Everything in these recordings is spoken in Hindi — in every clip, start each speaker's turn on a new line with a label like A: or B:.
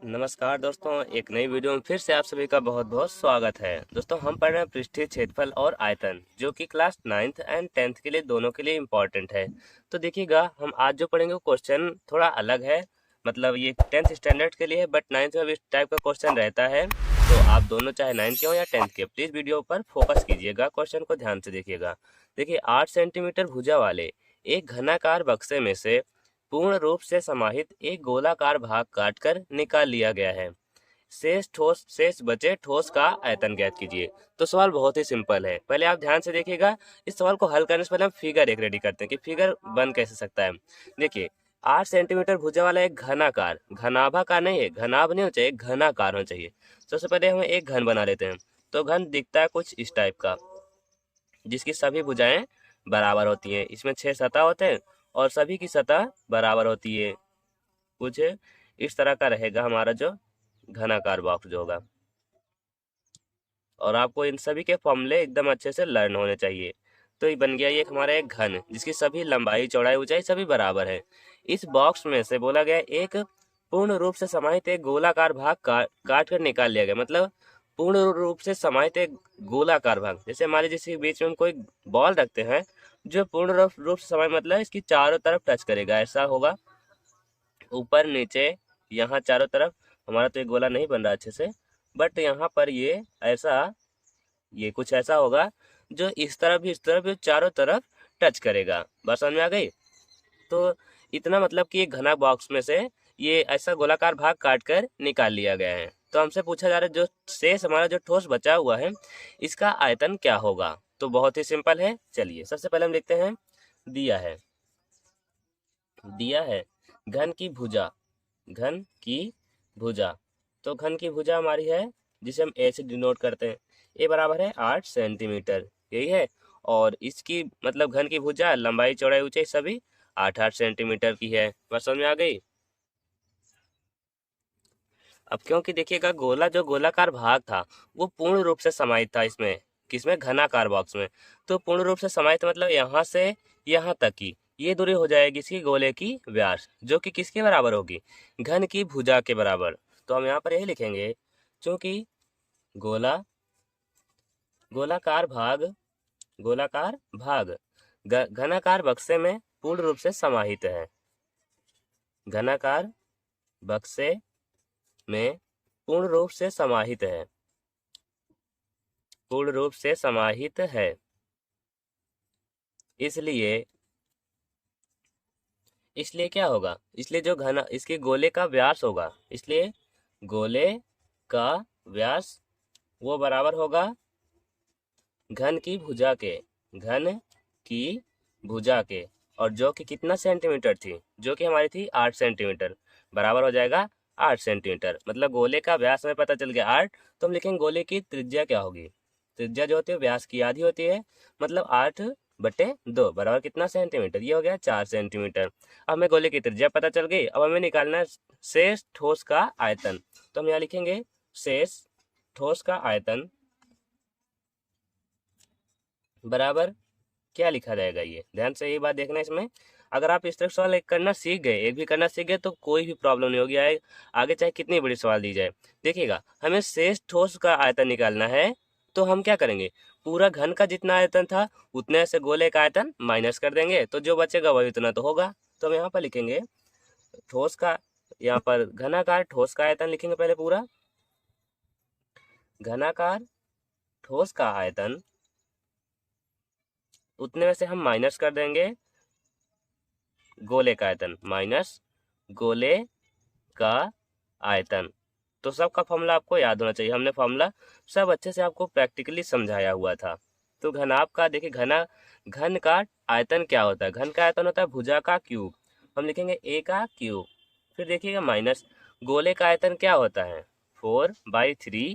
A: नमस्कार दोस्तों, एक नई वीडियो में फिर से आप सभी का बहुत बहुत स्वागत है। दोस्तों, हम पढ़ रहे हैं पृष्ठीय क्षेत्रफल और आयतन, जो कि क्लास 9th एंड 10th के लिए दोनों के लिए इम्पोर्टेंट है। तो देखिएगा, हम आज जो पढ़ेंगे वो क्वेश्चन थोड़ा अलग है। मतलब ये 10th स्टैंडर्ड के लिए है, बट 9th में भी इस टाइप का क्वेश्चन रहता है। तो आप दोनों चाहे 9th के हो या 10th के, प्लीज वीडियो पर फोकस कीजिएगा, क्वेश्चन को ध्यान से देखिएगा। देखिए, 8 सेंटीमीटर भुजा वाले एक घनाकार बक्से में से पूर्ण रूप से समाहित एक गोलाकार भाग काटकर निकाल लिया गया है। शेष बचे ठोस का आयतन ज्ञात कीजिए। तो सवाल बहुत ही सिंपल है, पहले आप ध्यान से देखिएगा। इस सवाल को हल करने से पहले हम फिगर एक रेडी करते हैं कि फिगर बन कैसे सकता है। देखिए, 8 सेंटीमीटर भुजा वाला एक घनाकार, घनाभाकार नहीं है, घनाभ नहीं होना चाहिए, घनाकार होना चाहिए। सबसे पहले हम एक घन बना लेते हैं। तो घन दिखता है कुछ इस टाइप का, जिसकी सभी भुजाएं बराबर होती हैं। इसमें 6 सतह होते हैं और सभी की सतह बराबर होती है। कुछ इस तरह का रहेगा हमारा जो घनाकार बॉक्स जो होगा। और आपको इन सभी के फॉर्मूले एकदम अच्छे से लर्न होने चाहिए। तो ये बन गया ये हमारा एक घन, जिसकी सभी लंबाई चौड़ाई ऊंचाई सभी बराबर है। इस बॉक्स में से बोला गया एक पूर्ण रूप से समाहित एक गोलाकार भाग काट कर निकाल लिया गया। मतलब पूर्ण रूप से समाहित एक गोलाकार भाग, जैसे मान लीजिए जिसके बीच में हम कोई बॉल रखते हैं, जो पूर्ण रूप से समाहित मतलब इसकी चारों तरफ टच करेगा, ऐसा होगा। ऊपर नीचे यहाँ चारों तरफ। हमारा तो ये गोला नहीं बन रहा अच्छे से, बट यहाँ पर ये ऐसा, ये कुछ ऐसा होगा जो इस तरफ भी चारों तरफ टच करेगा। बात समझ में आ गई? तो इतना मतलब कि एक घना बॉक्स में से ये ऐसा गोलाकार भाग काट कर निकाल लिया गया है। तो हमसे पूछा जा रहा है जो शेष हमारा जो ठोस बचा हुआ है, इसका आयतन क्या होगा। तो बहुत ही सिंपल है, चलिए सबसे पहले हम लिखते हैं। दिया है घन की भुजा, घन की भुजा। तो घन की भुजा हमारी है, जिसे हम ए से डिनोट करते हैं। ए बराबर है 8 सेंटीमीटर, यही है। और इसकी मतलब घन की भुजा लंबाई चौड़ाई ऊंचाई सभी 8-8 सेंटीमीटर की है। बस समझ में आ गई? अब क्योंकि देखिएगा, जो गोलाकार भाग था वो पूर्ण रूप से समाहित था इसमें, किसमें? घनाकार बॉक्स में। तो पूर्ण रूप से समाहित मतलब यहाँ से यहाँ तक की ये दूरी हो जाएगी इसकी गोले की व्यास, जो कि किसके बराबर होगी? घन की भुजा के बराबर। तो हम यहाँ पर यही लिखेंगे, क्योंकि गोला गोलाकार भाग घनाकार बक्से में पूर्ण रूप से समाहित है। घनाकार बक्से में पूर्ण रूप से समाहित है, पूर्ण रूप से समाहित है। इसलिए क्या होगा? इसलिए जो घना इसके गोले का व्यास होगा, इसलिए गोले का व्यास वो बराबर होगा घन की भुजा के, घन की भुजा के। और जो कि कितना सेंटीमीटर थी? जो कि हमारी थी 8 सेंटीमीटर, बराबर हो जाएगा 8 सेंटीमीटर। मतलब गोले का व्यास हमें पता चल गया 8। तो हम लिखेंगे गोले की त्रिज्या क्या होगी? त्रिज्या जो होती है व्यास की आधी होती है, मतलब 8/2 बराबर कितना सेंटीमीटर? ये हो गया 4 सेंटीमीटर। अब हमें गोले की त्रिज्या पता चल गई। अब हमें निकालना है शेष ठोस का आयतन। तो हम यहाँ लिखेंगे शेष ठोस का आयतन बराबर क्या लिखा जाएगा? ये ध्यान से ये बात देखना इसमें। अगर आप इस तरह सवाल एक करना सीख गए, एक भी करना सीख गए, तो कोई भी प्रॉब्लम नहीं होगी आगे चाहे कितनी बड़ी सवाल दी जाए। देखिएगा, हमें शेष ठोस का आयतन निकालना है। तो हम क्या करेंगे? पूरा घन का जितना आयतन था उतने से गोले का आयतन माइनस कर देंगे, तो जो बचेगा वही उतना तो होगा। तो हम यहाँ पर लिखेंगे ठोस का, यहाँ पर घनाकार ठोस का आयतन लिखेंगे पहले पूरा। घनाकार ठोस का आयतन उतने में से हम माइनस कर देंगे गोले का आयतन, माइनस गोले का आयतन। तो सबका फॉर्मूला आपको याद होना चाहिए, हमने फॉर्मूला सब अच्छे से आपको प्रैक्टिकली समझाया हुआ था। तो घनाभ का देखिए, घन का आयतन क्या होता है? घन का आयतन होता है भुजा का क्यूब। हम लिखेंगे ए का क्यूब। फिर देखिएगा माइनस गोले का आयतन क्या होता है? 4/3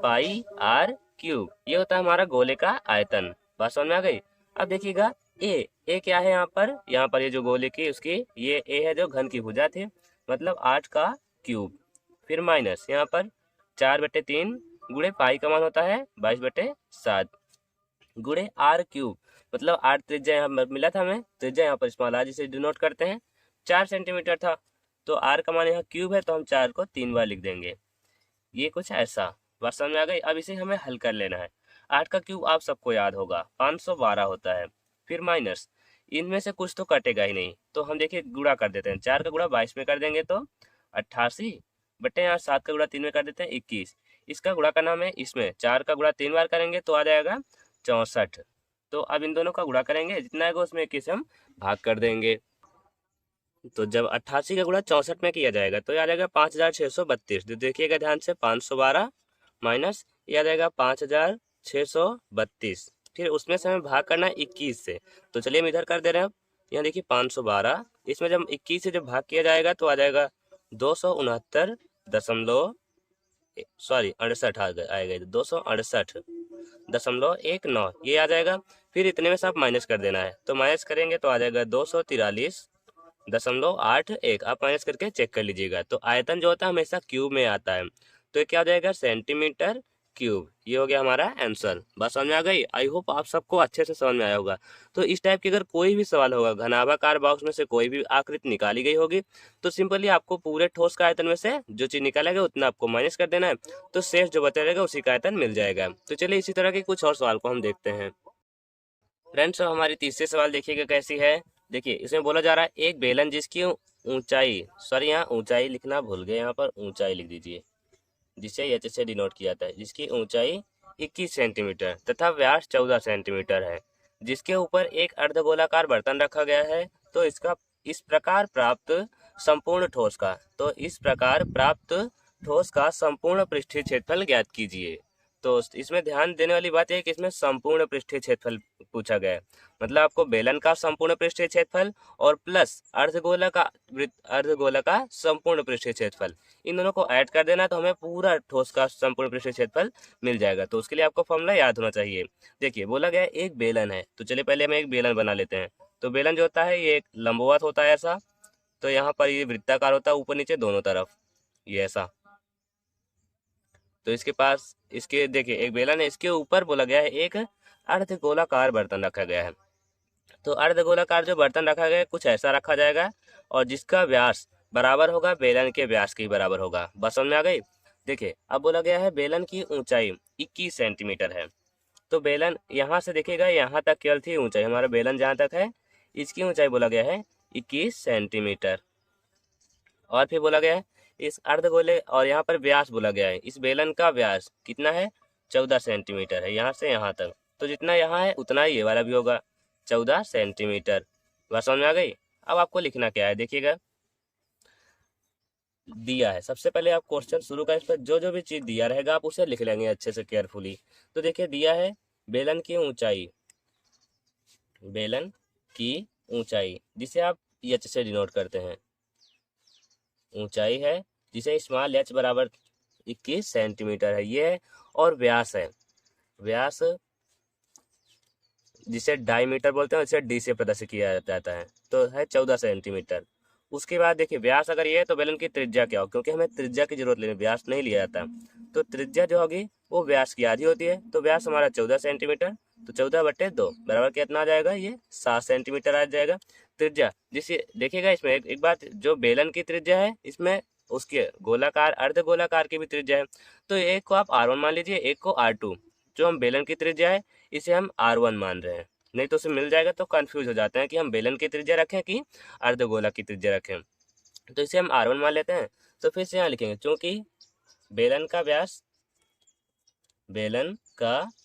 A: पाई आर क्यूब। ये होता है हमारा गोले का आयतन। बात समझ में आ गई? अब देखिएगा ए क्या है यहाँ पर ये जो गोले की उसकी ये ए है, जो घन की भुजा थी, मतलब 8 का क्यूब। फिर माइनस यहाँ पर 4/3 गुणे पाई का मान होता है 22/7 गुणे आर क्यूब। मतलब 8 त्रिज्या यहाँ पर मिला था हमें, त्रिज्या यहाँ पर स्मॉल आर जिसे डिनोट करते हैं 4 सेंटीमीटर था। तो r का मान यहाँ क्यूब है तो हम 4 को 3 बार लिख देंगे। ये कुछ ऐसा बात समझ में आ गई। अब इसे हमें हल कर लेना है। 8 का क्यूब आप सबको याद होगा 512 होता है। फिर माइनस, इनमें से कुछ तो कटेगा ही नहीं, तो हम देखिए गुणा कर देते हैं। 4 का गुणा 22 में कर देंगे तो 88 बटे यहाँ 7 का गुणा 3 में कर देते हैं 21। इसका गुणा करना है इसमें 4 का गुणा 3 बार करेंगे तो आ जाएगा 64। तो अब इन दोनों का गुणा करेंगे, जितना आएगा उसमें 21 हम भाग कर देंगे। तो जब 88 का गुणा 64 में किया जाएगा तो ये आ जाएगा 5632। तो देखिएगा ध्यान से, 512 माइनस ये आ जाएगा 5632। फिर उसमें से हमें भाग करना है 21 से, तो चलिए हम इधर कर दे रहे हैं। अब यहाँ देखिए 512, इसमें जब 21 से जब भाग किया जाएगा तो आ जाएगा 269 दशमलव सॉरी 68 आएगा 268.19 ये आ जाएगा। फिर इतने में से आप माइनस कर देना है, तो माइनस करेंगे तो आ जाएगा 243.81। आप माइनस करके चेक कर लीजिएगा। तो आयतन जो होता है हमेशा क्यूब में आता है, तो ये क्या हो जाएगा सेंटीमीटर क्यूब। ये हो गया हमारा आंसर। बात समझ में आ गई। आई होप आप सबको अच्छे से समझ में आया होगा। तो इस टाइप की अगर कोई भी सवाल होगा, घनाभाकार बॉक्स में से कोई भी आकृति निकाली गई होगी, तो सिंपली आपको पूरे ठोस का आयतन में से जो चीज निकाला गया उतना आपको माइनस कर देना है, तो शेष जो बचा रहेगा उसी का आयतन मिल जाएगा। तो चलिए इसी तरह के कुछ और सवाल को हम देखते हैं। फ्रेंड्स, अब हमारी तीसरी सवाल देखिएगा कैसी है। देखिए इसमें बोला जा रहा है एक बेलन जिसकी ऊंचाई, सॉरी यहाँ ऊंचाई लिखना भूल गए, यहाँ पर ऊंचाई लिख दीजिए, जिसे एच से डिनोट किया जाता है, जिसकी ऊंचाई 21 सेंटीमीटर तथा व्यास 14 सेंटीमीटर है, जिसके ऊपर एक अर्धगोलाकार बर्तन रखा गया है। तो इस प्रकार प्राप्त संपूर्ण ठोस का संपूर्ण पृष्ठीय क्षेत्रफल ज्ञात कीजिए। तो इसमें ध्यान देने वाली बात है कि इसमें संपूर्ण पृष्ठीय क्षेत्रफल पूछा गया है, मतलब आपको बेलन का संपूर्ण पृष्ठीय क्षेत्रफल और प्लस अर्धगोला का संपूर्ण पृष्ठीय क्षेत्रफल, इन दोनों को ऐड कर देना तो हमें पूरा ठोस का संपूर्ण पृष्ठीय क्षेत्रफल मिल जाएगा। तो उसके लिए आपको फॉर्मूला याद होना चाहिए। देखिए बोला गया है एक बेलन है, तो चलिए पहले हम एक बेलन बना लेते हैं। तो बेलन जो होता है ये एक लंबवत होता है ऐसा, तो यहाँ पर ये वृत्ताकार होता है ऊपर नीचे दोनों तरफ, ये ऐसा। तो इसके पास इसके देखिए एक बेलन है, इसके ऊपर बोला गया है एक अर्धगोलाकार बर्तन रखा गया है। तो अर्धगोलाकार जो बर्तन रखा गया है कुछ ऐसा रखा जाएगा, और जिसका व्यास बराबर होगा बेलन के व्यास के ही बराबर होगा। बस समझ में आ गई। देखिए अब बोला गया है बेलन की ऊंचाई 21 सेंटीमीटर है। तो बेलन यहाँ से देखिएगा यहाँ तक केवल थी ऊंचाई, हमारा बेलन जहाँ तक है इसकी ऊंचाई बोला गया है 21 सेंटीमीटर। और फिर बोला गया है इस अर्धगोले, और यहाँ पर व्यास बोला गया है, इस बेलन का व्यास कितना है 14 सेंटीमीटर है यहाँ से यहाँ तक। तो जितना यहाँ है उतना ही ये वाला भी होगा 14 सेंटीमीटर। बात समझ में आ गई। अब आपको लिखना क्या है, देखिएगा दिया है, सबसे पहले आप क्वेश्चन शुरू का इस पर जो जो भी चीज दिया रहेगा आप उसे लिख लेंगे अच्छे से केयरफुली। तो देखिए दिया है बेलन की ऊंचाई जिसे आप एच से डिनोट करते हैं, ऊंचाई है जिसे स्मॉल एच बराबर 21 सेंटीमीटर है ये है। और व्यास है, व्यास जिसे डायमीटर बोलते हैं, इसे डी से प्रदर्शित किया जाता है, तो है 14 सेंटीमीटर। उसके बाद देखिए व्यास अगर ये है तो बेलन की त्रिज्या क्या हो, क्योंकि हमें त्रिज्या की जरूरत लेनी, व्यास नहीं लिया जाता। तो त्रिज्या जो होगी वो व्यास की आधी होती है, तो व्यास हमारा 14 सेंटीमीटर, तो 14/2 बराबर कितना आ जाएगा, ये 7 सेंटीमीटर आ जाएगा। त्रिज्या जिसे देखिएगा इसमें एक बात, जो बेलन की त्रिज्या है इसमें उसके गोलाकार अर्धगोलाकार की भी त्रिज्या है। तो एक को आप R1 मान लीजिए, एक को R2। जो हम बेलन की त्रिज्या है इसे हम R1 मान रहे हैं, नहीं तो उसे मिल जाएगा तो कंफ्यूज हो जाते हैं कि हम बेलन की त्रिज्या रखें कि अर्धगोला की त्रिज्या रखें। तो इसे हम R1 मान लेते हैं। तो फिर से यहाँ लिखेंगे चूंकि बेलन का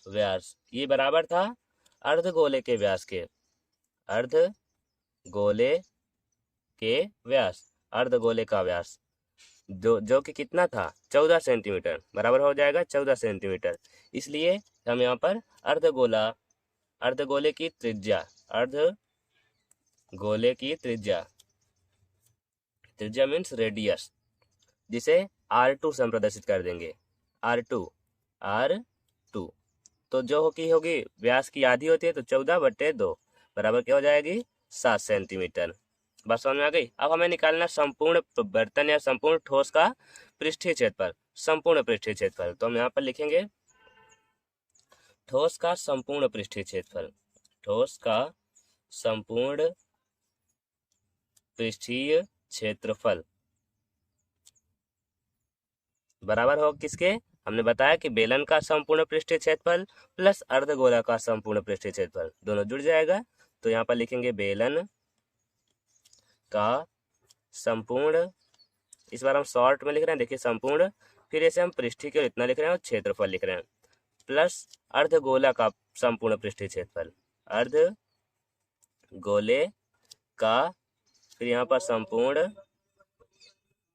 A: व्यास ये बराबर था अर्धगोले के व्यास के, अर्धगोले का व्यास जो कि कितना था 14 सेंटीमीटर, बराबर हो जाएगा 14 सेंटीमीटर। इसलिए हम यहाँ पर अर्धगोले की त्रिज्या मीन्स रेडियस, जिसे R2 से हम प्रदर्शित कर देंगे, R2। तो जो होगी व्यास की आधी होती है, तो 14/2 बराबर क्या हो जाएगी 7 सेंटीमीटर। बात समझ में आ गई। अब हमें निकालना संपूर्ण बर्तन या संपूर्ण ठोस का पृष्ठीय क्षेत्रफल, संपूर्ण पृष्ठीय क्षेत्रफल। तो हम यहाँ पर लिखेंगे ठोस का संपूर्ण पृष्ठीय क्षेत्रफल, ठोस का संपूर्ण पृष्ठीय क्षेत्रफल बराबर होगा किसके? हमने बताया कि बेलन का संपूर्ण पृष्ठीय क्षेत्रफल प्लस अर्धगोला का संपूर्ण पृष्ठीय क्षेत्रफल दोनों जुड़ जाएगा। तो यहाँ पर लिखेंगे बेलन का संपूर्ण, इस बार हम शॉर्ट में लिख रहे हैं, देखिए संपूर्ण, फिर ऐसे हम पृष्ठीय के इतना लिख रहे हैं और क्षेत्रफल लिख रहे हैं, प्लस अर्धगोला का संपूर्ण पृष्ठीय क्षेत्रफल, अर्धगोले का, फिर यहाँ पर संपूर्ण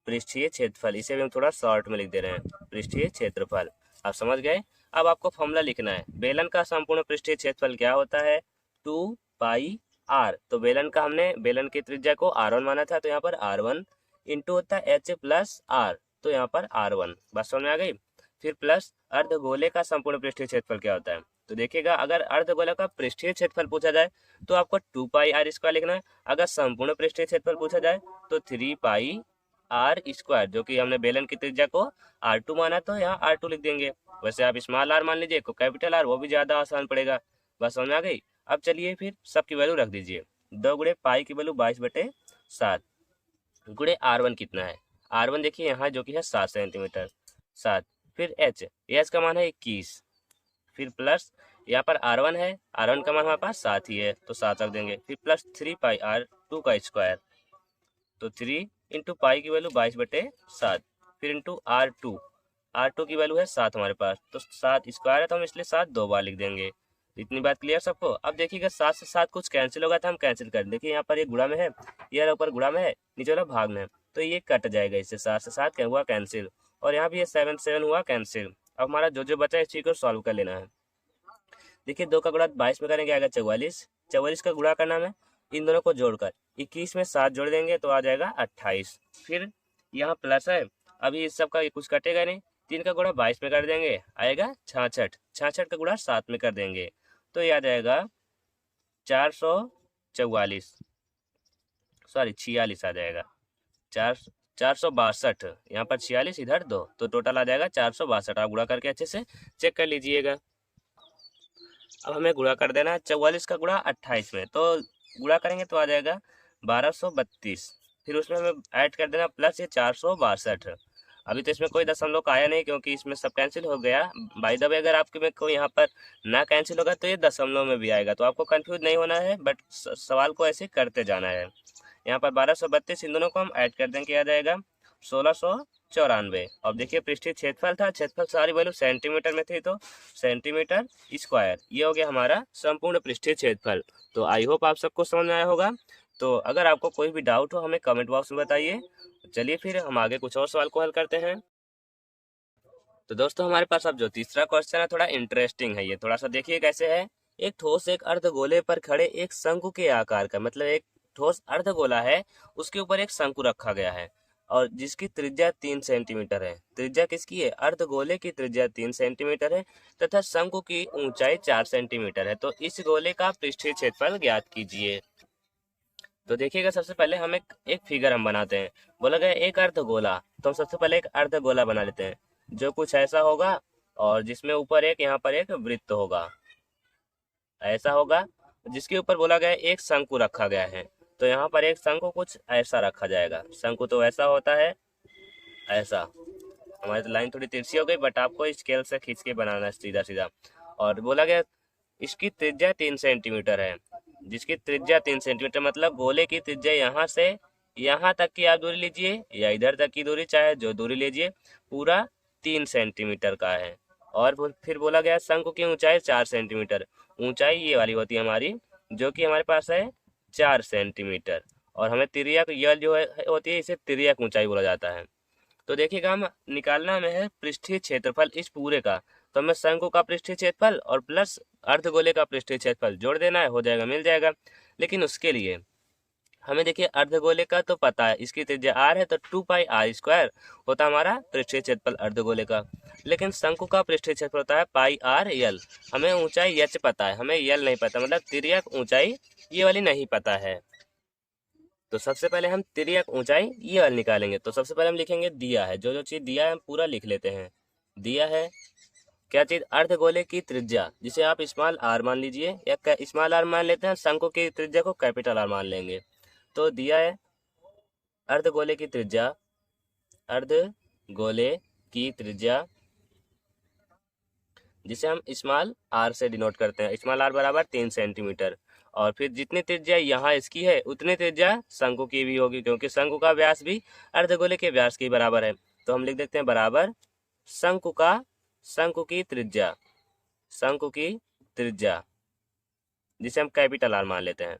A: पृष्ठीय क्षेत्रफल, इसे भी हम थोड़ा शॉर्ट में लिख दे रहे हैं, पृष्ठीय क्षेत्रफल। आप समझ गए? अब आपको फॉर्मूला लिखना है। बेलन का संपूर्ण पृष्ठीय क्षेत्रफल क्या होता है? 2 पाई आर। तो बेलन का हमने बेलन की त्रिज्या को r1 माना था, तो यहाँ पर r1 इंटू होता है h प्लस आर, तो यहाँ पर r1। बात समझ में आ गई? फिर प्लस अर्धगोले का संपूर्ण पृष्ठीय क्षेत्रफल क्या होता है? तो देखिएगा, अगर अर्धगोला का पृष्ठीय क्षेत्रफल पूछा जाए तो आपको 2 पाई आर स्क्वायर लिखना है। अगर संपूर्ण पृष्ठीय क्षेत्रफल पूछा जाए तो 3 पाई आर स्क्वायर, जो कि हमने बेलन की त्रिज्या को r2 माना, तो यहाँ r2 लिख देंगे। वैसे आप स्मॉल r मान लीजिए, को कैपिटल R, वो भी ज्यादा आसान पड़ेगा। बस समझ में आ गई? अब चलिए फिर सबकी वैल्यू रख दीजिए। 2 गुणे पाई की वैल्यू 22/7 गुणे r1 कितना है? r1 देखिए यहाँ जो कि है 7 सेंटीमीटर, 7। फिर h का मान है 21, फिर प्लस यहाँ पर r1 है, r1 का मान हमारे पास 7 ही है, तो 7 रख देंगे। फिर प्लस 3 पाई r2 का स्क्वायर, तो 3 इंटू पाई की वैल्यू 22/7, फिर इंटू R2 की वैल्यू है 7 हमारे पास, तो 7 स्क्वायर है, तो हम इसलिए 7 2 बार लिख देंगे। इतनी बात क्लियर सबको? अब देखिएगा 7 से 7 कुछ कैंसिल होगा, तो हम कैंसिल कर, देखिए यहाँ पर ये गुणा में है, ये ऊपर गुणा में है, नीचे वाला भाग में है, तो ये कट जाएगा, इससे 7 से 7 क्या हुआ? कैंसिल। और यहाँ भी ये 7 7 हुआ कैंसिल। अब हमारा जो जो बचा है इस चीज को सॉल्व कर लेना है। देखिए 2 का गुणा 22 में करेंगे, आएगा 44, 44 का गुणा करना है इन दोनों को जोड़कर, 21 में 7 जोड़ देंगे तो आ जाएगा 28। फिर यहाँ प्लस है, अभी इस सब का कुछ कटेगा नहीं, 3 का गुणा 22 में कर देंगे, आएगा 66, 66 का गुणा 7 में कर देंगे, तो ये आ जाएगा 444, सॉरी 46 आ जाएगा, 462। यहाँ पर 46, इधर 2, तो टोटल आ जाएगा 462। आप गुणा करके अच्छे से चेक कर लीजिएगा। अब हमें गुणा कर देना है 44 का गुणा 28 में, तो गुणा करेंगे तो आ जाएगा 1232। फिर उसमें हमें ऐड कर देना प्लस ये 462। अभी तो इसमें कोई दशमलव का आया नहीं, क्योंकि इसमें सब कैंसिल हो गया। बाय द वे, अगर आपके में कोई यहाँ पर ना कैंसिल होगा तो ये दशमलव में भी आएगा, तो आपको कंफ्यूज नहीं होना है, बट सवाल को ऐसे करते जाना है। यहाँ पर 1232, इन दोनों को हम ऐड कर देंगे, आ जाएगा 1694। अब देखिए पृष्ठीय क्षेत्रफल था, क्षेत्रफल सारी वैल्यू सेंटीमीटर में थी, तो सेंटीमीटर स्क्वायर, ये हो गया हमारा संपूर्ण पृष्ठीय क्षेत्रफल। तो आई होप आप सबको समझ में आया होगा। तो अगर आपको कोई भी डाउट हो हमें कमेंट बॉक्स में बताइए। चलिए फिर हम आगे कुछ और सवाल को हल करते हैं। तो दोस्तों हमारे पास अब जो तीसरा क्वेश्चन है थोड़ा इंटरेस्टिंग है, ये थोड़ा सा देखिए कैसे है। एक ठोस एक अर्धगोले पर खड़े एक शंकु के आकार का, मतलब एक ठोस अर्धगोला है, उसके ऊपर एक शंकु रखा गया है और जिसकी त्रिज्या 3 सेंटीमीटर है। त्रिज्या किसकी है? अर्धगोले की त्रिज्या 3 सेंटीमीटर है तथा शंकु की ऊंचाई 4 सेंटीमीटर है। तो इस गोले का पृष्ठीय क्षेत्रफल ज्ञात कीजिए। तो देखिएगा, सबसे पहले हम एक फिगर हम बनाते हैं। बोला गया एक अर्धगोला, तो हम सबसे पहले एक अर्धगोला बना लेते हैं जो कुछ ऐसा होगा और जिसमें ऊपर एक, यहाँ पर एक वृत्त होगा, ऐसा होगा, जिसके ऊपर बोला गया एक शंकु रखा गया है। तो यहाँ पर एक शंकु कुछ ऐसा रखा जाएगा। शंकु तो ऐसा होता है, ऐसा। हमारी तो लाइन थोड़ी तिरछी हो गई, बट आपको स्केल से खींच के बनाना है सीधा सीधा। और बोला गया इसकी त्रिज्या 3 सेंटीमीटर है, जिसकी त्रिज्या 3 सेंटीमीटर, मतलब गोले की त्रिज्या यहाँ से यहाँ तक की आप दूरी लीजिए या इधर तक की दूरी, चाहे जो दूरी लीजिए, पूरा 3 सेंटीमीटर का है। और फिर बोला गया शंकु की ऊंचाई 4 सेंटीमीटर, ऊंचाई ये वाली होती है हमारी, जो कि हमारे पास है 4 सेंटीमीटर। और हमें तिर्यक यल जो है होती है, इसे तिर्यक ऊंचाई बोला जाता है। तो देखिएगा, हम निकालना हमें है पृष्ठीय क्षेत्रफल इस पूरे का। तो हमें शंकु का पृष्ठीय क्षेत्रफल और प्लस अर्धगोले का पृष्ठीय क्षेत्रफल जोड़ देना है, हो जाएगा, मिल जाएगा। लेकिन उसके लिए हमें देखिए अर्धगोले का तो पता है, इसकी त्रिज्या r है, तो 2 पाई आर स्क्वायर होता है हमारा पृष्ठीय क्षेत्रफल अर्धगोले का। लेकिन शंकु का पृष्ठीय क्षेत्रफल होता है पाई आर यल। हमें ऊंचाई h पता है, हमें यल नहीं पता, मतलब तिर्यक ऊंचाई ये वाली नहीं पता है। तो सबसे पहले हम तिर्यक ऊंचाई ये वाली निकालेंगे। तो सबसे पहले हम लिखेंगे दिया है, जो जो चीज दिया है हम पूरा लिख लेते हैं। दिया है क्या चीज? अर्धगोले की त्रिज्या, जिसे आप स्मॉल आर मान लीजिए या स्मॉल आर मान लेते हैं, शंकु की त्रिज्या को कैपिटल आर मान लेंगे। तो दिया है अर्धगोले की त्रिज्या, अर्धगोले की त्रिज्या, जिसे हम स्मॉल आर से डिनोट करते हैं, स्मॉल आर बराबर 3 सेंटीमीटर। और फिर जितनी त्रिज्या यहाँ इसकी है उतनी त्रिज्या शंकु की भी होगी, क्योंकि शंकु का व्यास भी अर्धगोले के व्यास के बराबर है। तो हम लिख देते हैं बराबर शंकु की त्रिज्या, जिसे हम कैपिटल आर मान लेते हैं।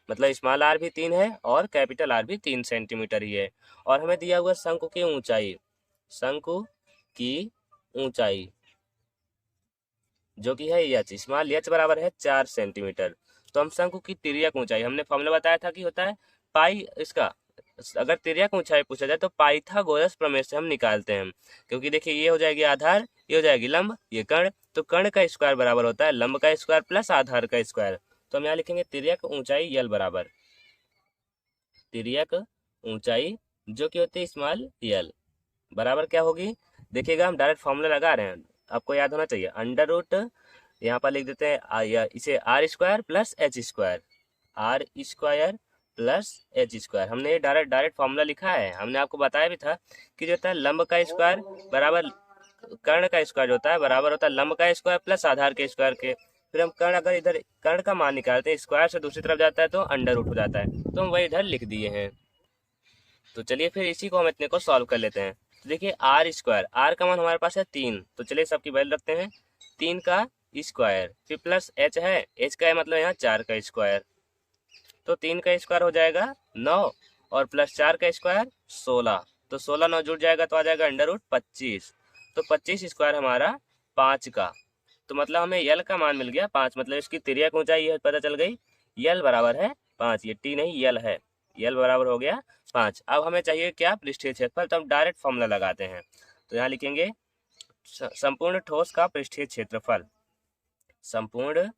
A: मतलब स्मॉल आर भी 3 है और कैपिटल आर भी 3 सेंटीमीटर ही है। और हमें दिया हुआ शंकु की ऊंचाई जो कि है एच, स्मॉल एच बराबर है 4 सेंटीमीटर। तो हम शंकु की तिर्यक ऊंचाई, हमने फॉर्मूला बताया था कि होता है पाई, इसका अगर तिर्यक ऊंचाई पूछा जाए तो पाइथागोरस प्रमेय से हम निकालते हैं। क्योंकि देखिए ये हो जाएगी आधार, ये हो जाएगी लंब, ये कर्ण, तो कर्ण का स्क्वायर बराबर होता है लंब का स्क्वायर प्लस आधार का स्क्वायर। तो हम यहाँ लिखेंगे तिर्यक ऊंचाई यल बराबर तिर्यक ऊंचाई जो कि होती है स्मॉल यल बराबर क्या होगी, देखिएगा हम डायरेक्ट फॉर्मूला लगा रहे हैं, आपको याद होना चाहिए। अंडर रूट यहाँ पर लिख देते हैं इसे R square plus H square, हमने ये डायरेक्ट फॉर्मूला लिखा है। हमने आपको बताया भी था कि जो होता है लंब का स्क्वायर बराबर कर्ण का स्क्वायर जो होता है बराबर होता है लंब का स्क्वायर प्लस आधार के स्क्वायर के। फिर हम कर्ण, अगर इधर कर्ण का मान निकालते हैं स्क्वायर से दूसरी तरफ जाता है तो अंडर रूट हो जाता है, तो हम वही इधर लिख दिए हैं। तो चलिए फिर इसी को हम इतने को सॉल्व कर लेते हैं। तो देखिए आर स्क्वायर, आर का मान हमारे पास है 3, तो चलिए सबकी वैल्यू रखते हैं 3 का स्क्वायर, फिर प्लस एच है, एच का है मतलब यहाँ 4 का स्क्वायर, तो 3 का स्क्वायर हो जाएगा 9 और प्लस 4 का स्क्वायर 16, तो 16 9 जुड़ जाएगा तो आ जाएगा अंडर रूट 25, तो 25 स्क्वायर हमारा 5 का। तो मतलब हमें यल का मान मिल गया 5, मतलब इसकी तिर्यक ऊंचाई ये पता चल गई, यल बराबर है 5, ये टी नहीं यल है, यल बराबर हो गया 5। अब हमें चाहिए क्या, पृष्ठीय क्षेत्रफल, तो हम डायरेक्ट फॉर्मूला लगाते हैं। तो यहाँ लिखेंगे संपूर्ण ठोस का पृष्ठीय क्षेत्रफल, संपूर्ण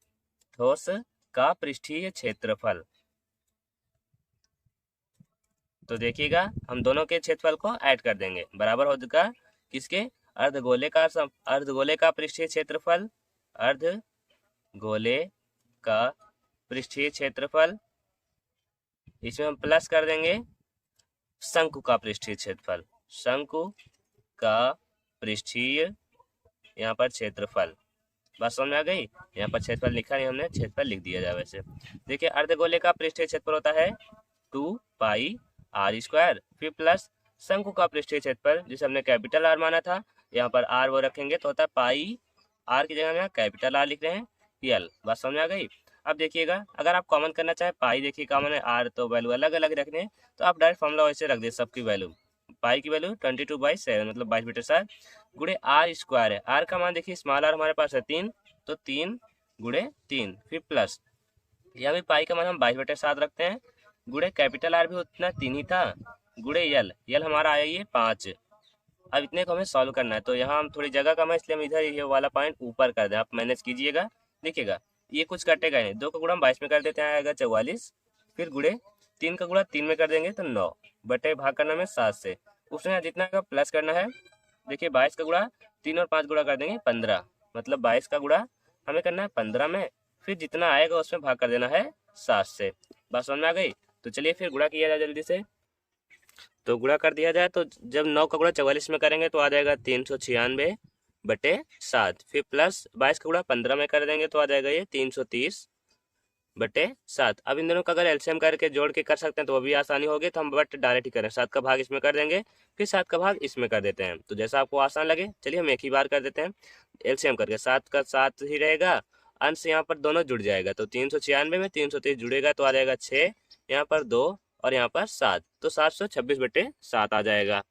A: ठोस का पृष्ठीय क्षेत्रफल। तो देखिएगा हम दोनों के क्षेत्रफल को ऐड कर देंगे, बराबर होगा किसके, अर्धगोले का पृष्ठीय क्षेत्रफल, अर्धगोले का पृष्ठीय क्षेत्रफल, इसमें हम प्लस कर देंगे शंकु का पृष्ठीय क्षेत्रफल, शंकु का पृष्ठीय यहाँ पर क्षेत्रफल। बात समझ में आ गई, यहाँ पर क्षेत्रफल लिखा नहीं हमने, क्षेत्रफल लिख दिया जाए वैसे। देखिए अर्धगोले का पृष्ठीय क्षेत्रफल होता है 2 पाई आर स्क्वायर, फिर प्लस शंकु का पृष्ठीय क्षेत्रफल जिसे हमने कैपिटल आर माना था, यहाँ पर आर वो रखेंगे तो होता है पाई, आर की जगह में कैपिटल आर लिख रहे हैं यल। बात समझ में आ गई। अब देखिएगा अगर आप कॉमन करना चाहे पाई, देखिए कॉमन है आर तो वैल्यू अलग अलग रखने हैं, तो आप डायरेक्ट फॉर्मूला वैसे रख दे सबकी वैल्यू, पाई की वैल्यू 22/7 मतलब 22/7 गुणे आर स्क्वायर है, आर का मान देखिए स्मॉल आर हमारे पास है 3, तो 3 गुणे 3, फिर प्लस यहाँ भी पाई का मान हम 22/7 रखते हैं, गुणे कैपिटल आर भी उतना 3 ही था, गुणे यल हमारा आया ये 5। अब इतने को हमें सॉल्व करना है, तो यहाँ हम थोड़ी जगह कम है इसलिए हम इधर ये वाला पॉइंट ऊपर कर दें, आप मैनेज कीजिएगा। देखिएगा ये कुछ कटेगा नहीं, 2 का गुणा हम 22 में कर देते हैं आएगा 44, फिर गुणे 3 का गुणा 3 में कर देंगे तो 9 बटे भाग करना में 7 से, उसमें जितना का प्लस करना है। देखिए 22 का गुणा 3 और 5 गुणा कर देंगे 15, मतलब 22 का गुणा हमें करना है 15 में, फिर जितना आएगा उसमें भाग कर देना है 7 से। बात समझ में आ गई। तो चलिए फिर गुणा किया जाए जल्दी से। तो गुणा कर दिया जाए तो जब 9 का गुणा 44 में करेंगे तो आ जाएगा 396 बटे 7, फिर प्लस 22 का गुणा 15 में कर देंगे तो आ जाएगा ये 330 बटे 7। अब इन दोनों का अगर एलसीएम करके जोड़ के कर सकते हैं तो वो भी आसानी होगी, तो हम बट डायरेक्ट ही करें, 7 का भाग इसमें कर देंगे, फिर 7 का भाग इसमें कर देते हैं, तो जैसा आपको आसान लगे। चलिए हम एक ही बार कर देते हैं एलसीएम करके, 7 का 7 ही रहेगा, अंश यहाँ पर दोनों जुड़ जाएगा, तो 396 में 330 जुड़ेगा तो आ जाएगा 6, यहाँ पर 2 और यहाँ पर 7, तो 726 बटे 7 आ जाएगा।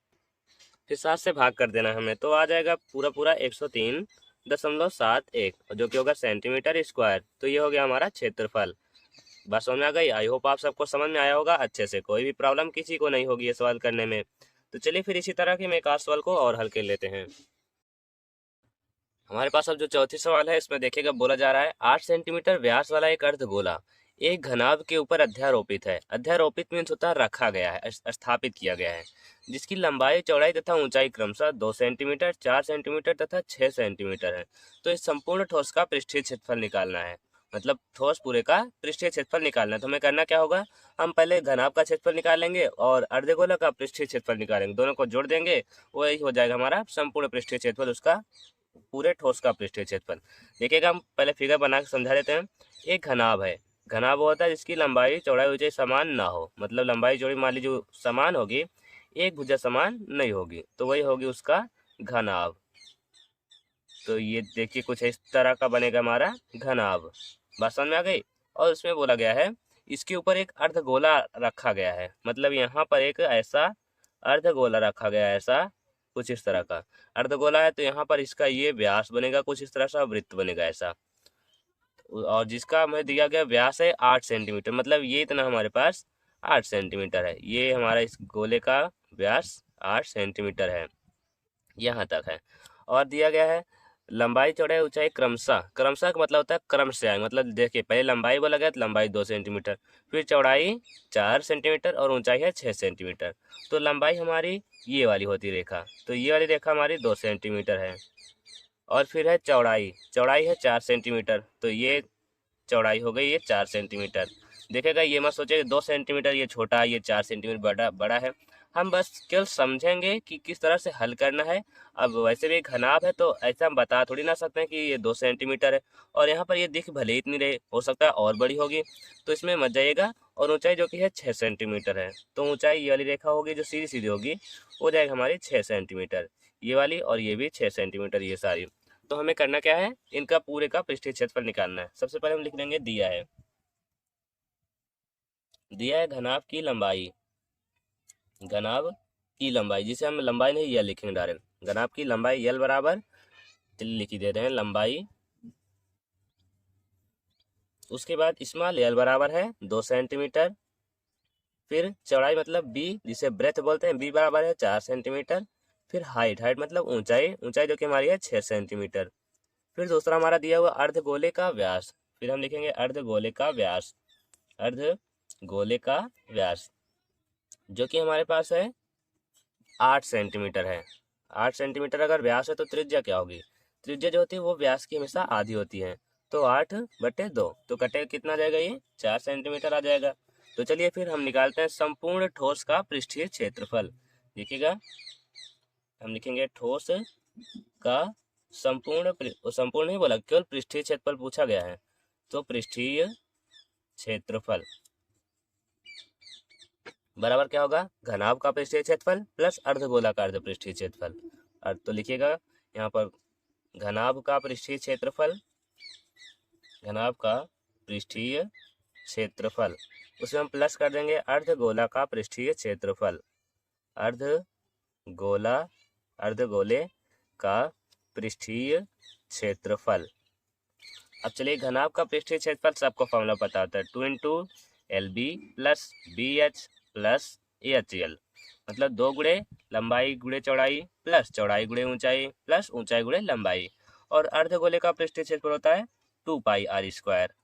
A: फिर 7 से भाग कर देना हमें, तो आ जाएगा पूरा 103.71 जो कि होगा सेंटीमीटर स्क्वायर। तो ये हो गया हमारा क्षेत्रफल। बात समझ में आ गई। आई होप आप सबको समझ में आया होगा अच्छे से, कोई भी प्रॉब्लम किसी को नहीं होगी ये सवाल करने में। तो चलिए फिर इसी तरह के मैं एक आध सवाल को और हल कर लेते हैं। हमारे पास अब जो चौथी सवाल है इसमें देखिएगा बोला जा रहा है 8 सेंटीमीटर व्यास वाला एक अर्धगोला एक घनाभ के ऊपर अध्यारोपित है। अध्यारोपित मीन्स होता है रखा गया है, स्थापित किया गया है, जिसकी लंबाई चौड़ाई तथा ऊंचाई क्रमशः 2 सेंटीमीटर 4 सेंटीमीटर तथा 6 सेंटीमीटर है। तो इस संपूर्ण ठोस का पृष्ठीय क्षेत्रफल निकालना है। मतलब ठोस पूरे का पृष्ठीय क्षेत्रफल निकालना है। तो हमें करना क्या होगा, हम पहले घनाभ का क्षेत्रफल निकालेंगे और अर्धगोलक का पृष्ठीय क्षेत्रफल निकालेंगे, दोनों को जोड़ देंगे, वही हो जाएगा हमारा संपूर्ण पृष्ठीय क्षेत्रफल, उसका पूरे ठोस का पृष्ठीय क्षेत्रफल। देखिएगा हम पहले फिगर बना के समझा देते हैं। एक घनाभ है, घनाभ वो होता है जिसकी लंबाई चौड़ाई ऊंचाई समान ना हो, मतलब लंबाई चौड़ी मान लीजिए जो समान होगी, एक भुजा समान नहीं होगी, तो वही होगी उसका घनाभ। तो ये देखिए कुछ इस तरह का बनेगा हमारा घनाभ। बात समझ में आ गई। और उसमें बोला गया है इसके ऊपर एक अर्धगोला रखा गया है, मतलब यहाँ पर एक ऐसा अर्धगोला रखा गया है, ऐसा कुछ इस तरह का अर्धगोला है। तो यहाँ पर इसका ये व्यास बनेगा कुछ इस तरह सा, वृत्त बनेगा ऐसा, और जिसका हमें दिया गया व्यास है 8 सेंटीमीटर, मतलब ये इतना हमारे पास 8 सेंटीमीटर है। ये हमारा इस गोले का व्यास 8 सेंटीमीटर है, यहाँ तक है। और दिया गया है लंबाई चौड़ाई ऊंचाई क्रमशः, क्रमशः का मतलब होता है क्रम से आए, मतलब देखिए पहले लंबाई बोला गया तो लंबाई 2 सेंटीमीटर, फिर चौड़ाई 4 सेंटीमीटर और ऊंचाई है 6 सेंटीमीटर। तो लंबाई हमारी ये वाली होती रेखा, तो ये वाली रेखा हमारी 2 सेंटीमीटर है। और फिर है चौड़ाई, चौड़ाई है 4 सेंटीमीटर, तो ये चौड़ाई हो गई ये 4 सेंटीमीटर। देखेगा ये मत सोचे 2 सेंटीमीटर ये छोटा, ये 4 सेंटीमीटर बड़ा बड़ा है। हम बस केवल समझेंगे कि किस तरह से हल करना है। अब वैसे भी घनाभ है तो ऐसा हम बता थोड़ी ना सकते हैं कि ये 2 सेंटीमीटर है, और यहाँ पर ये दिख भले ही इतनी रहे, हो सकता है और बड़ी होगी, तो इसमें मत जाइएगा। और ऊंचाई जो कि है 6 सेंटीमीटर है, तो ऊंचाई ये वाली रेखा होगी जो सीधी सीधी होगी, हो जाएगा हमारी 6 सेंटीमीटर, ये वाली और ये भी 6 सेंटीमीटर, ये सारी। तो हमें करना क्या है, इनका पूरे का पृष्ठीय क्षेत्रफल निकालना है। सबसे पहले हम लिख लेंगे दिया है घनाभ की लंबाई, घनाभ की लंबाई, जिसे हम लंबाई नहीं यल लिखेंगे डायरेक्ट, घनाभ की लंबाई यल बराबर, चलिए लिख ही दे रहे हैं लंबाई, उसके बाद स्मॉल यल बराबर है 2 सेंटीमीटर, फिर चौड़ाई मतलब बी जिसे ब्रेथ बोलते हैं, बी बराबर है 4 सेंटीमीटर, फिर हाइट, हाइट मतलब ऊंचाई, ऊंचाई जो कि हमारी है 6 सेंटीमीटर, फिर दूसरा हमारा दिया हुआ अर्धगोले का व्यास, फिर हम लिखेंगे अर्धगोले का व्यास, अर्धगोले का व्यास जो कि हमारे पास है 8 सेंटीमीटर है। 8 सेंटीमीटर अगर व्यास है तो त्रिज्या क्या होगी, त्रिज्या जो होती है वो व्यास की हमेशा आधी होती है, तो 8/2, तो कटे कितना आ जाएगा, ये 4 सेंटीमीटर आ जाएगा। तो चलिए फिर हम निकालते हैं संपूर्ण ठोस का पृष्ठीय क्षेत्रफल। देखिएगा हम लिखेंगे ठोस का संपूर्ण नहीं बोला, केवल पृष्ठीय क्षेत्रफल पूछा गया है, तो पृष्ठीय क्षेत्रफल बराबर क्या होगा, घनाभ का पृष्ठीय क्षेत्रफल प्लस अर्धगोलाकार पृष्ठीय क्षेत्रफल। तो लिखिएगा यहाँ पर घनाभ का पृष्ठीय क्षेत्रफल, घनाभ का पृष्ठीय क्षेत्रफल, उसमें हम प्लस कर देंगे अर्धगोला का पृष्ठीय क्षेत्रफल, अर्धगोले का पृष्ठीय क्षेत्रफल। अब चलिए घनाभ का पृष्ठीय क्षेत्रफल सबको फॉर्मूला पता होता है, 2 into LB plus BH plus AHL, मतलब 2 गुणे लंबाई गुणे चौड़ाई प्लस चौड़ाई गुणे ऊंचाई प्लस ऊंचाई गुणे लंबाई। और अर्धगोले का पृष्ठीय क्षेत्रफल होता है 2 पाई r स्क्वायर,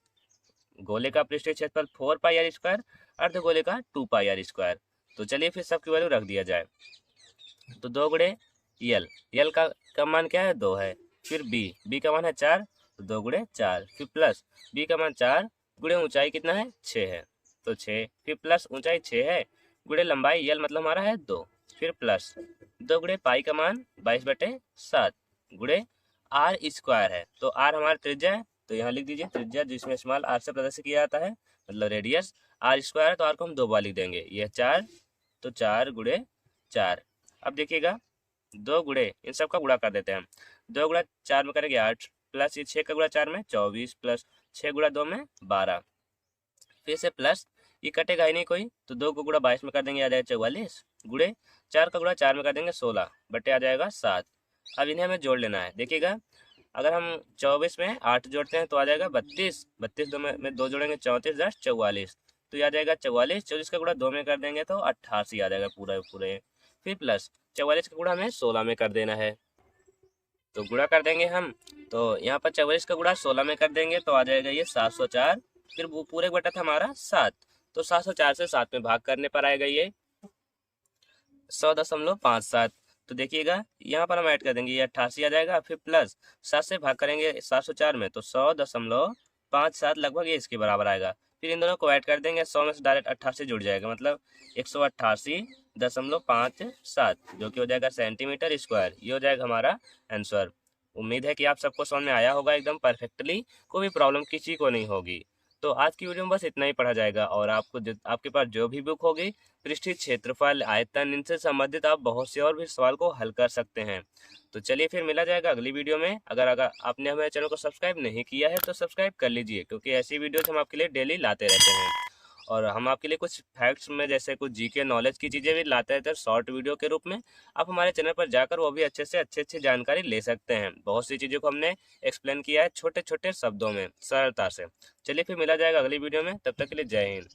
A: गोले का पृष्ठीय क्षेत्रफल 4 पाई r स्क्वायर, अर्धगोले का 2 पाई r स्क्वायर। तो चलिए फिर सबकी वैल्यू रख दिया जाए, तो 2 गुणे यल का मान क्या है, 2 है, फिर बी का मान है 4, तो 2 गुणे 4, फिर प्लस बी का मान 4 गुणे ऊंचाई कितना है, 6 है, तो 6, फिर प्लस ऊंचाई 6 है गुणे लंबाई यल मतलब हमारा है 2, फिर प्लस 2 गुणे पाई का मान 22/7 गुणे r स्क्वायर है, तो r हमारा त्रिज्या है, तो यहाँ लिख दीजिए त्रिज्या जिसमें स्मॉल r से प्रदर्शित किया जाता है, मतलब रेडियस, r स्क्वायर है तो r को हम 2 बार लिख देंगे, यह 4, तो 4 गुणे 4। अब देखिएगा 2 गुणे इन सब का गुणा कर देते हैं, 2 गुणा 4 में करेंगे 8, प्लस ये 6 का गुणा 4 में 24, प्लस 6 गुणा 2 में 12, फिर से प्लस ये कटेगा ही नहीं कोई, तो 2 को गुणा 22 में कर देंगे, आ जाएगा 44, गुणे 4 का गुणा 4 में कर देंगे 16, बटे आ जाएगा 7। अब इन्हें हमें जोड़ लेना है। देखिएगा अगर हम 24 में 8 जोड़ते हैं तो आ जाएगा 32, 32 में 2 जोड़ेंगे 34 10 44, तो ये आ जाएगा 44, 24 का गुणा 2 में कर देंगे तो 88 आ जाएगा पूरे। फिर प्लस 44 का गुणा हमें 16 में कर देना है, तो गुणा कर देंगे हम, तो यहाँ पर 44 का गुणा 16 में कर देंगे तो आ जाएगा ये 704, फिर वो पूरे बटा था हमारा 7, तो 704 से 7 में भाग करने पर आएगा ये 100.57। तो देखिएगा यहाँ पर हम ऐड कर देंगे, ये 88 आ जाएगा, फिर प्लस 7 से भाग करेंगे 704 में तो 100.57 5 7 लगभग ये इसके बराबर आएगा। फिर इन दोनों को ऐड कर देंगे, 100 में से डायरेक्ट 88 जुड़ जाएगा, मतलब 188.57 जो कि हो जाएगा सेंटीमीटर स्क्वायर। ये हो जाएगा हमारा आंसर। उम्मीद है कि आप सबको समझ में आया होगा एकदम परफेक्टली, कोई भी प्रॉब्लम किसी को नहीं होगी। तो आज की वीडियो में बस इतना ही पढ़ा जाएगा, और आपके पास जो भी बुक होगी, पृष्ठीय क्षेत्रफल, आयतन, इनसे संबंधित आप बहुत से और भी सवाल को हल कर सकते हैं। तो चलिए फिर मिला जाएगा अगली वीडियो में। अगर आपने हमारे चैनल को सब्सक्राइब नहीं किया है तो सब्सक्राइब कर लीजिए, क्योंकि ऐसी वीडियोज हम आपके लिए डेली लाते रहते हैं। और हम आपके लिए कुछ फैक्ट्स में जैसे कुछ जीके नॉलेज की चीज़ें भी लाते रहते हैं शॉर्ट वीडियो के रूप में। आप हमारे चैनल पर जाकर वो भी अच्छे से अच्छी जानकारी ले सकते हैं। बहुत सी चीज़ों को हमने एक्सप्लेन किया है छोटे छोटे शब्दों में, सरलता से। चलिए फिर मिला जाएगा अगली वीडियो में, तब तक के लिए जय हिंद।